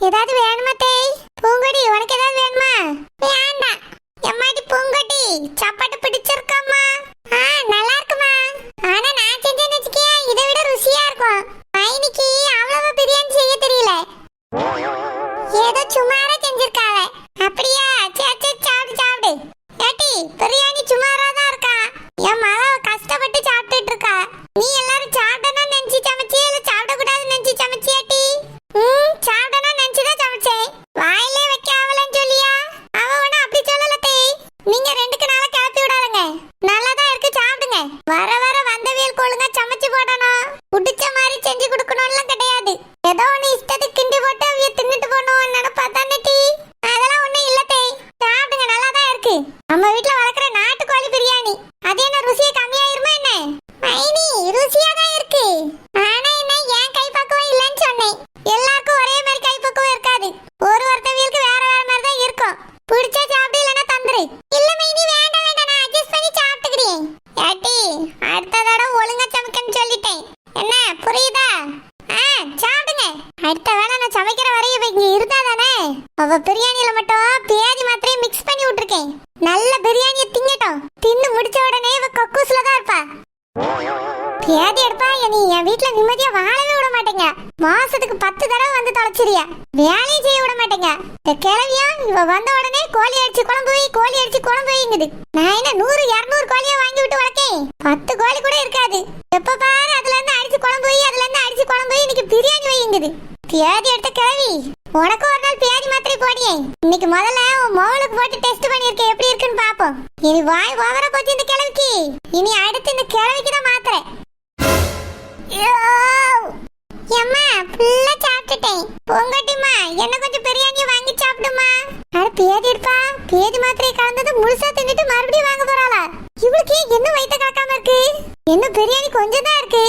ஏதாவது வேணுமா தேய்? பூங்கொடி உனக்கு ஏதாவது வேணுமா? வேண்டாம். எம்மாடி பூங்கொடி சாப்பாடு பிடிச்சிருக்காமா? நல்லா இருக்குமா. ஆனா நான் செஞ்சேன்னு வச்சுக்கியா இதை விட ருசியா இருக்கும். மைனிக்கு அவ்வளவா பிரியாணி செய்ய தெரியல, ஏதோ சுமாரா செஞ்சிருக்காவ. அப்படியா? சரி சரி சாப்பிடு சாப்பிடு. ஏட்டி பிரியாணி சுமாரா தான் இருக்கா. என் மக கஷ்டப்பட்டு சாப்பிட்டுட்டு இருக்கா. நீ எல்லாரும் சாப்பிடணும்னு நினைச்சு சமைச்சியா இல்ல சாப்பிட கூடாதுன்னு நினைச்சு சமைச்சியாட்டி? சாப்பிடணும்னு நினைச்சுதான் சமைச்சேன். வாயிலே வைக்க ஆவலன்னு சொல்லியா? அவ ஒன்னும் அப்படி சொல்லல தேய். நீங்க 2 நாளா கிளப்பி விடாதுங்க. நல்லாதான் இருக்கு, சாப்பிடுங்க. வர வர வந்தவியல் கொழுங்க சமைச்சு போடணும். பிடிச்ச மாதிரி செஞ்சு கொடுக்கணும்லாம் கிடையாது. ஏதோ ஒன்னு இஷ்டத்துக்கு கிண்டி போட்டு அவிய தின்னுட்டு போகணும் நினைப்பா தானே டீ? அதெல்லாம் ஒண்ணும் இல்ல தேய், சாப்பிடுங்க. நல்லாதான் இருக்கு. நம்ம வீட்டுல வளர்க்குற நாட்டுக்கோழி பிரியாணி. அது என்ன ருசியை கம்மியாயிருமா என்ன? மைனி ருசியா தான் இருக்கு. ஆனா என்ன என் கைப்பக்குவம் இல்லைன்னு சொன்னேன். எல்லாருக்கும் ஒரே மாதிரி கைப்பக்குவம் இருக்காது. ஒருத்தவியலுக்கு வேற வேற மாதிரி தான் இருக்கும். பிடிச்சா சாப்பிடு, இல்லைன்னா தந்துரு. இல்ல மைனி வேண்டாம் வேண்டாம், நான் அட்ஜஸ்ட் பண்ணி சாப்பிட்டுக்கிறேன். ஏட்டி அடுத்த தடவை ஒழுங்கா சமைக்கன்னு சொல்லிட்டேன். என்ன புரியுதா? சாப்பிடுங்க. அடுத்த வேளை நான் சமைக்கிற வரையும் இங்க இருந்தா தானே. அவ பிரியாணியில மட்டும் பேதி மாத்திரையை மிக்ஸ் பண்ணி விட்டுருக்கேன். நல்ல பிரியாணியை திங்கட்டும். தின்னு முடிச்ச உடனே இவ கக்கூஸ்ல தான் இருப்பா. பேதி எடுப்பா. நீ என் வீட்டுல நிம்மதியா வாழவே விட மாட்டேங்க. மாசத்துக்கு 10 தடவை வந்து தொலைச்சிரியா. வேலையும் செய்ய விட மாட்டேங்க. இந்த கிழவியா இவ வந்த உடனே கோழி அடிச்சு குழம்பு வை, கோழி அடிச்சு குழம்பு வைங்குது. நான் என்ன 100 200 கோழியா வாங்கி விட்டு வளர்க்கேன். 10 கோழி கூட இருக்காது. எப்ப பாரு அதுல இருந்து அடிச்சு குழம்பு வை, அதுல இருந்து அடிச்சு குழம்பு வை, இன்னைக்கு பிரியாணி வைங்குது. பேதி எடுத்த கிழவி, உனக்கு ஒரு நாள் பேதி மாத்திரை போடியே. இன்னைக்கு முதல்ல உன் மோளுக்கு போட்டு டெஸ்ட் பண்ணிருக்கேன், எப்படி இருக்குன்னு பாப்போம். இனி வாய் ஓவரா போச்சு இந்த கிழவிக்கு. இனி அடுத்து இந்த கிழவிக்கு தான் மாத்திரை. எம்மா ஃபுல்லா சாப்பிட்டுட்டேன். பொங்கட்டிமா என்ன கொஞ்சம் பிரியாணி வாங்கி சாப்பிடுமா. அட பேதி எடுப்பா, பேதி மாத்திரை கலந்தது முழுசா தின்னுட்டு மறுபடியும் வாங்க போறாளா? இவளுக்கு என்ன வயித்த கலக்காம இருக்கு? என்ன பிரியாணி கொஞ்சம் தான் இருக்கு.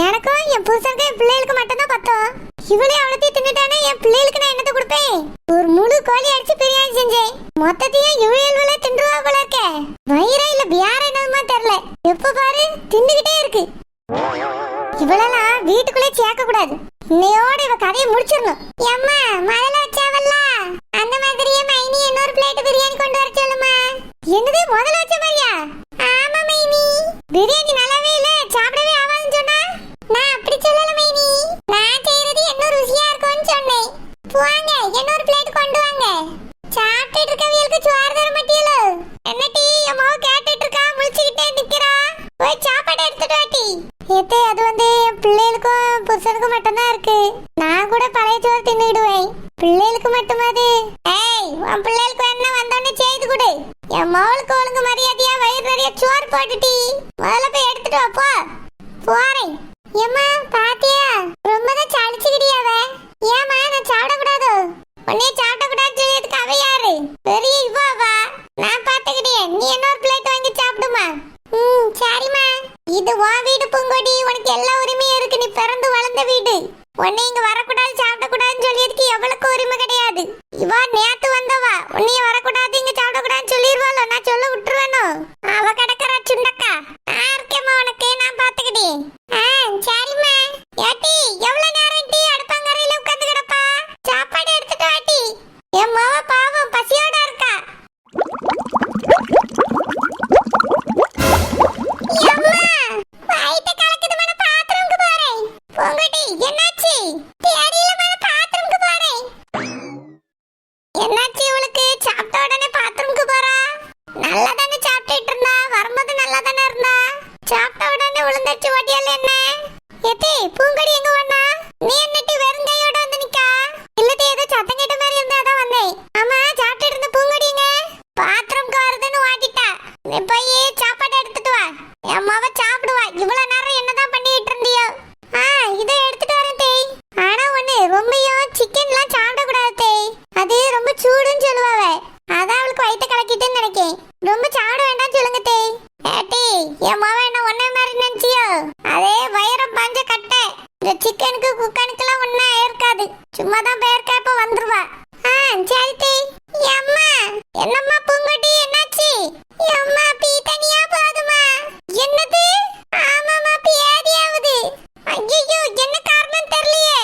எனக்கும் என் புருஷனுக்கும் என் பிள்ளைகளுக்கு மட்டும் தான் பத்தோம். இவளே அவ்வளோத்தையும் தின்னுட்டானே, என் பிள்ளைகளுக்கு நான் என்னத்தை கொடுப்பேன்? ஒரு முழு கோழி அடிச்சு பிரியாணி செஞ்சேன். மொத்தத்தையும் இவளே தின்றுவா போல இருக்க. வயிறா இல்ல பியார என்னதுமா தெரியல. எப்ப பாரு தின்னுகிட்டே இருக்கு. இவளெல்லாம் வீட்டுக்குள்ளே சேர்க்க கூடாது. இன்னையோட இவ கதையை முடிச்சிடணும். அம்மா முதல்ல வச்சாவல்ல அந்த மாதிரியே மைனி இன்னொரு பிளேட் பிரியாணி கொண்டு வர சொல்லுமா. என்னது முதல்ல வச்ச மாதிரியா? ஆமா மைனி, பிரியாணி நல்லாவே இல்ல, சாப்பிடவே ஆவாதுன்னு சொன்னா. நான் அப்படி சொல்லல மைனி, நான் செய்யறது என்ன ருசியா இருக்கும்னு சொன்னேன். போங்க இன்னொரு பிளேட் கொண்டு வாங்க. சாப்பிட்டுட்டு இருக்கவங்களுக்கு சோறு தர மாட்டீங்களோ? என்ன டீ அம்மாவை கேட்டுட்டு இருக்கா, முழிச்சுக்கிட்டே நிக்கிறா. போய் சாப்பாடு எடுத்துட்டு வாட்டி. ஏத்தே அது என் பிள்ளைகளுக்கும் புருஷனுக்கும் மட்டும்தான் இருக்கு. நான் கூட பழைய சோறு தின்னுடுவேன். பிள்ளைகளுக்கு மட்டுமாது. உன் பிள்ளைகளுக்கு என்ன வந்தோடனே செய்து கொடு. என் மவளுக்கு ஒழுங்கு மரியாதையா வயிறு நிறைய சோறு போட்டுட்டி. முதல்ல போய் எடுத்துட்டு வாப்போ. போறேன். ஏம்மா பாத்தியா ரொம்ப தான் சளிச்சுக்கிட்டியாவ. ஏமா நான் சாப்பிடக்கூடாதோ? உன்னைய சாப்பிடக்கூடாதுன்னு சொல்லியதுக்கு அவ யாரு? பெரிய இவ்வாவா? நான் பாத்துக்கிட்டேன், நீ இன்னொரு பிளேட் வாங்கி சாப்பிடுமா. சரிம்மா. இது உன் வீடு பூங்கொடி, உனக்கு எல்லா உரிமையும் இருக்கு. நீ பிறந்து வளர்ந்த வீடு. உன்னை இங்க வரக்கூடாது சாப்பிடக்கூடாதுன்னு சொல்லியதுக்கு எவ்வளவுக்கு உரிமை கிடையாது. இவா நேத்து வந்தவா, உன்னைய வரக்கூடாது இங்க சாப்பிடக்கூடாதுன்னு சொல்லிடுவாளோ? நான் சொல்ல விட்டுருவேனோ? அவ கிடக்குற சுண்டக்கா. நான் இருக்கேம்மா உனக்கு, நான் பாத்துக்கிட்டேன். சரிம்மா. ஏட்டி எவ்வளவு நேரம் டீ அடுப்பங்கரையில உட்கார்ந்து கிடப்பா? சாப்பாடு எடுத்துட்டு வாட்டி. என் மாவ பாவம் பசியோட இருக்கா. என்னாச்சு இவளுக்கு? சாப்பிட்ட உடனே பாத்ரூமுக்கு போறா. நல்லா தானே சாப்பிட்டுட்டு இருந்தா, வரும்போது நல்லா தானே இருந்தா. சாப்பிட்ட உடனே விழுந்துச்சு ஓட்டியால என்ன? ஏத்தே பூங்கொடி எங்க வந்தா? நீ என்னட்டி வெறும் கையோட வந்து நிக்கா? இல்லது ஏதோ சத்தம் கேட்ட மாதிரி இருந்தா தான் வந்தேன். ஆமா சாப்பிட்டு இருந்த பூங்கொடிங்க பாத்ரூமுக்கு வருதுன்னு ஓட்டிட்டா. நீ போய் சாப்பாடு எடுத்துட்டு வா. அம்மாவை சாப்பிடுவா. இவ்வளவு நேரம் என்னதான் பண்ணிட்டு இருந்தியோ? இதை எடுத்துட்டு வரேன் தேய். ஆனா ஒண்ணு, ரொம்பயும் சிக்கன்லாம் சாப்பிடக்கூடாது தேய். அது ரொம்ப சூடுன்னு சொல்லுவாவ. அதான் அவளுக்கு வயிற்ற கலக்கிட்டுன்னு நினைக்கேன். ரொம்ப சாப்பிட வேண்டாம் சொல்லுங்க தேய். ஏட்டி என் மாவ என்ன ஒன்னே மாதிரி நினைச்சியோ? அதே வயிறம் பஞ்ச கட்டை. இந்த சிக்கனுக்கு குக்கனுக்குலாம் ஒன்னா இருக்காது. சும்மா தான் பேர் கேப்ப வந்துருவா. சரி தேய். அம்மா என்னம்மா பூங்கொடி என்னாச்சு? அம்மா பீ தனியா போதுமா? என்னது? ஆமாமா பேதியாவது. ஐயோ என்ன காரணம் தெரியலையே.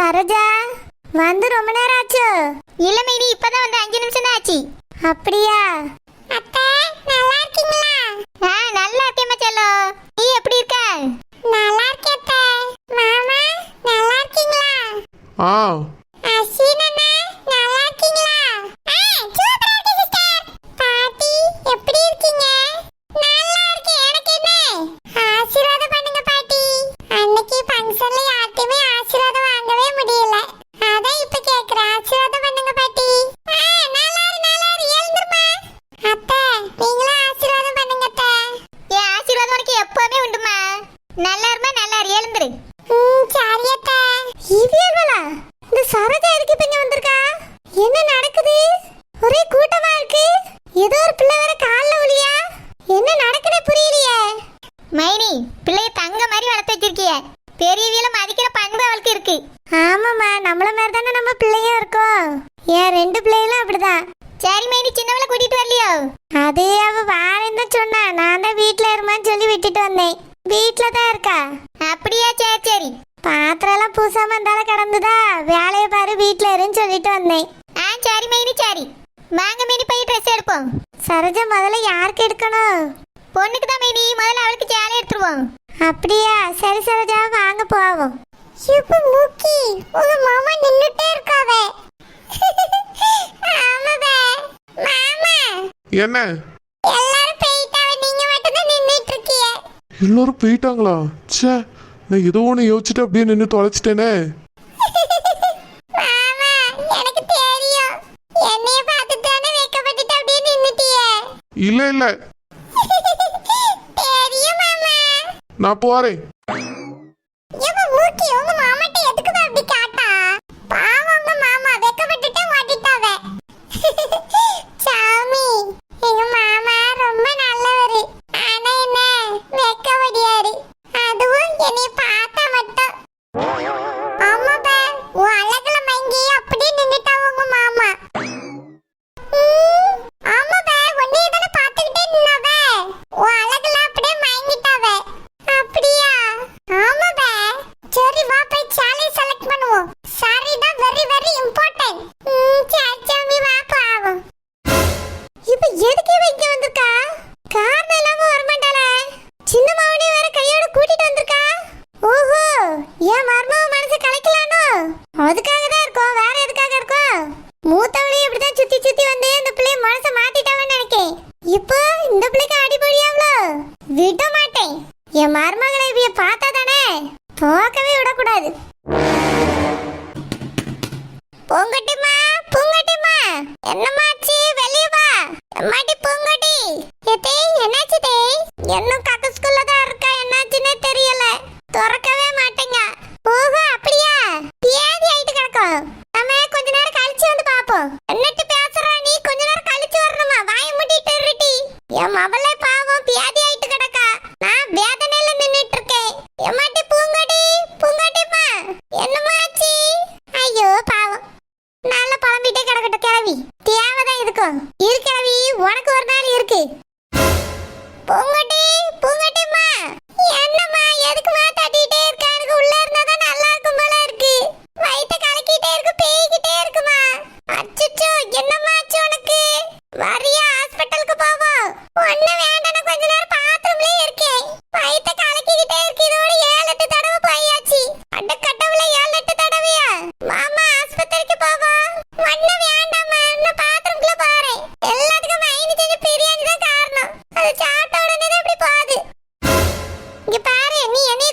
சரோஜா வந்து ரொம்ப நேரம் ஆச்சு. இல்ல மைனி, இப்பதான் வந்து 5 நிமிஷம் தான் ஆச்சு. அப்படியா? அத்தை நல்லா இருக்கீங்களா? நல்லா இருக்கேம்மா செல்லம். நீ எப்படி இருக்க? நல்லா இருக்கேன் அத்தை. மாமா நல்லா இருக்கீங்களா? ஆ அஸ்வின் அண்ணா நல்லா இருக்கீங்களா? சூப்பரா இருக்கு சிஸ்டர். பாட்டி எப்படி இருக்கீங்க? நல்லா இருக்கேன். எனக்கு என்ன ஆசீர்வாதம் பண்ணுங்க பாட்டி. அன்னைக்கு ஃபங்க்ஷன்ல யார்கிட்டயுமே ஆசீர்வாதம் வாங்கவே முடியல. அதான் இப்ப கேக்குறேன், ஆசீர்வாதம் பண்ணுங்க பாட்டி. நல்லா இரு எழுந்துருமா. அத்தை நீங்களும் ஆசீர்வாதம் பண்ணுங்க அத்தை. என் ஆசீர்வாதம் உனக்கு எப்பவுமே உண்டுமா. நல்லா இருமா, நல்லா இரு, எழுந்துரு. சரி அத்தை. இவியல்வலா இந்த சரோஜா எதுக்கு இப்ப இங்க வந்திருக்கா? என்ன நடக்குது? ஒரே கூட்டமா இருக்கு. ஏதோ ஒரு பிள்ளை வேற கால்ல உளியா? என்ன நடக்குது புரியலையே. மைனி, பிள்ளைய தங்க மாதிரி வளர்த்து வச்சிருக்கிய. பெரியவியல மதிக்கிற பண்பு அவளுக்கு இருக்கு. ஆமாம்மா, நம்மள மாதிரி தானே நம்ம பிள்ளையும் இருக்கோம். என் 2 பிள்ளைகளும் அப்படிதான். சரி மைனி, சின்னவளை கூட்டிட்டு வரலையோ? அதே அவ வாரேன்னு தான் சொன்னா. நான் தான் வீட்டுல இருமான்னு சொல்லி விட்டுட்டு வந்தேன். வீட்டுல தான் இருக்கா. அப்படியா? சரி சரி. பாத்திரம் எல்லாம் பூசாம இருந்தாலும் கிடந்துதா. வேலையை பாரு, வீட்டுல இருன்னு சொல்லிட்டு வந்தேன். சரி மைனி, சரி. வாங்க மைனி, போய் ட்ரெஸ் எடுப்போம். சரோஜா முதல்ல யாருக்கு எடுக்கணும்? பொண்ணுக்கு தான் மைனி. முதல்ல அவளுக்கு சேலை எடுத்துருவோம். அப்படியா? சரி சரோஜா வாங்க போவோம். இப்ப மூக்கி உங்க மாமா நின்னுட்டே இருக்காவே. ஆமாவே மாமா. என்ன எல்லாரும் போயிட்டாவே, நீங்க மட்டும் தான் நின்னுட்டு இருக்கீங்க. எல்லாரும் போயிட்டாங்களா? ச்சே, நான் ஏதோ ஒன்று யோசிச்சுட்டு அப்படியே நின்று தொலைச்சிட்டேனே. மாமா எனக்கு தெரியும். என்னைய பார்த்துட்டு தானே வெக்கப்பட்டுட்டு அப்படியே நின்னுட்டியே. இல்லை இல்லை, தெரியும் மாமா. நான் போறேன். இப்ப மூக்கி உங்க மாமாட்ட எதுக்கு அப்படி காட்டா? பாவம் உங்க மாமா வெக்கப்பட்டுட்டு ஓடிட்டாவே. சாமி, எங்க மாமா ரொம்ப நல்லவரு. ஆனா என்ன வெக்கவடியாரு. அதுவும் என்னைய பார்த்தா மட்டும். ஆமாப்பா, உன் அழகுல மங்கி அப்படியே நின்னுட்டா உங்க மாமா. ஆமாப்பா, உன்னைய தானே பார்த்துக்கிட்டே நின்னாவே. உன் அழகுல அப்படியே மயங்கிட்டாவே. அப்படியா? ஆமாப்பா. சரி வா, போய் சாலை செலக்ட் பண்ணுவோம். சாரி தான் வெரி வெரி இம்பார்ட்டன்ட். சரி சாமி வா பாவம். இப்ப எதுக்கு இவ இங்க வந்திருக்கா? காரணம் இல்லாம வரமாட்டாளே. சின்ன மாவனி வேற கையோட கூட்டிட்டு வந்திருக்கா. ஓஹோ, ஏன் மர்மவ மனசு கலைக்கலானோ? அதுக்காக தான் இருக்கோம், வேற எதுக்காக இருக்கோம்? மூத்தவளையும் இப்படிதான் சுத்தி சுத்தி வந்து இந்த பிள்ளைய மனசை மாத்திட்டாவன்னு நினைக்கேன். இப்போ இந்த பிள்ளைக்கு அடிபொழியாவளோ? விட மாட்டேன். என் மருமகளை இவைய பார்த்தா தானே போக்கவே விடக்கூடாது. பூங்கட்டிமா, பூங்கட்டிமா, என்னமாச்சு? வெளியே வா. அம்மாடி பூங்கட்டி. ஏத்தே என்னாச்சு தே? இன்னும் கக்க ஸ்கூல்ல தான் இருக்கா. என்னாச்சுன்னே தெரியல. திறக்கவே மாட்டேங்க. ஓஹோ அப்படியா? பியாதி ஆயிட்டு கிடக்கும். நம்ம கொஞ்ச நேரம் கழிச்சு வந்து பாப்போம். என்னட்டு பேசுறா நீ? கொஞ்ச நேரம் கழிச்சு வரணுமா? வாய மூடிட்டு இருட்டி. என் மவளே பாவம் பியாதி ஆயிட்டு கிடக்கா. நான் வேதனையில நின்னுட்டு இருக்கேன். எம்மாட்டி பூங்கட்டி, பூங்கட்டிமா, என்னமாச்சு? ஐயோ பாவம், நல்ல புலம்பிட்டே கிடக்கட்டும் கிழவி. தேவைதான் இருக்கும். இரு கிழவி, உனக்கு ஒரு நாள் இருக்கு. பூங்கட்டி, பூங்கட்டிமா, என்னம்மா எதுக்குமா தட்டிட்டே இருக்க? எனக்கு உள்ள இருந்தா தான் நல்லா இருக்கும் போல இருக்கு. வயித்தை கலக்கிட்டே இருக்கு, பேய்கிட்டே இருக்குமா. அச்சச்சோ, என்னம்மா ஆச்சு உனக்கு? வரியா ஹாஸ்பிட்டலுக்கு போவோம்? ஒண்ணு வேண்டாம், நான் கொஞ்ச நேரம் பாத்ரூம்லயே இருக்கேன். வயித்தை கலக்கிக்கிட்டே இருக்கு. இதோட 7-8 தடவை போயாச்சு. அடக்கட்டவுல 7-8 தடவையா? மாமா ஆஸ்பத்திரிக்கு போவோம். ஒண்ணு வேண்டாம்மா, நான் பாத்ரூம்குள்ள போறேன். எல்லாத்துக்கும் மைனி செஞ்ச பிரியாணி தான் காரணம். அது சாப்பிட்ட உடனே தான் இப்படி போகுது. இங்க பாரு, நீ என்னைய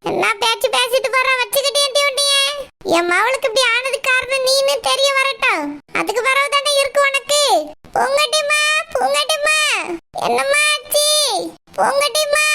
என்ன பேச்சு பேசிட்டு போற வச்சுக்கிட்டே உண்டிய என் மவளுக்கு இப்படி ஆனது காரணம் நீன்னு தெரிய வரட்டும். அதுக்கு பிறகு தானே இருக்கு உனக்கு. பூங்கட்டிமா பூங்கட்டிமா என்னம்மா ஆச்சு? பூங்கட்டிமா